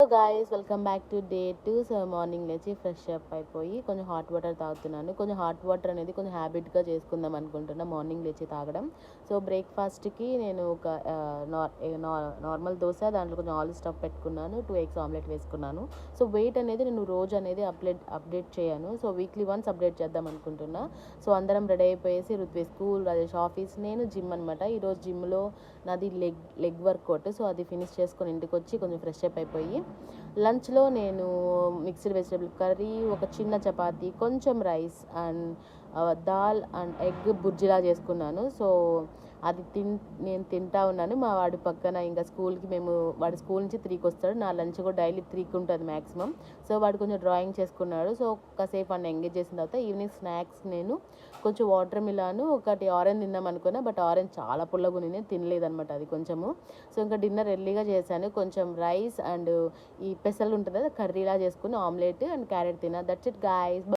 Guys welcome back to day 2. So morning లేచి fresh up అయిపోయి కొంచెం హాట్ వాటర్ తాగుతున్నాను. కొంచెం హాట్ వాటర్ అనేది కొంచెం హ్యాబిట్గా చేసుకుందాం అనుకుంటున్నా మార్నింగ్ లేచి తాగడం. సో బ్రేక్ఫాస్ట్కి నేను ఒక నార్మల్ దోశ, దాంట్లో కొంచెం ఆలు స్టఫ్ పెట్టుకున్నాను, 2 ఎగ్స్ ఆమ్లెట్ వేసుకున్నాను. సో వెయిట్ అనేది నేను రోజు అనేది అప్డేట్ చేయను. సో వీక్లీ వన్స్ అప్డేట్ చేద్దాం అనుకుంటున్నా. సో అందరం ready అయిపోయేసి Ruthvi school, Rajesh office, నేను జిమ్ అనమాట. ఈరోజు జిమ్లో నాది లెగ్ వర్కౌట్. సో అది ఫినిష్ చేసుకొని ఇంటికి వచ్చి కొంచెం ఫ్రెష్ అప్ అయిపోయి లంచ్లో నేను మిక్స్డ్ వెజిటేబుల్ కర్రీ, ఒక చిన్న చపాతి, కొంచెం rice and dal and egg బుర్జిలా చేసుకున్నాను. సో అది నేను తింటా ఉన్నాను. మా వాడు పక్కన ఇంకా వాడు స్కూల్ నుంచి 3కి వస్తాడు. నా లంచ్ కూడా డైలీ 3కి ఉంటుంది మ్యాక్సిమం. సో వాడు కొంచెం డ్రాయింగ్ చేసుకున్నాడు. సో కాసేపు అన్న ఎంగేజ్ చేసిన తర్వాత ఈవినింగ్ స్నాక్స్ నేను కొంచెం వాటర్ మిలాను, ఒకటి ఆరెంజ్ తిందాం అనుకున్నా. బట్ ఆరెంజ్ చాలా పుల్లగా ఉంది, నేను తినలేదనమాట అది కొంచెము. సో ఇంకా డిన్నర్ ఎర్లీగా చేశాను. కొంచెం రైస్ అండ్ ఈ పెసలు ఉంటుంది కదా, కర్రీలా చేసుకుని ఆమ్లెట్ అండ్ క్యారెట్ తిన్నా. That's it guys.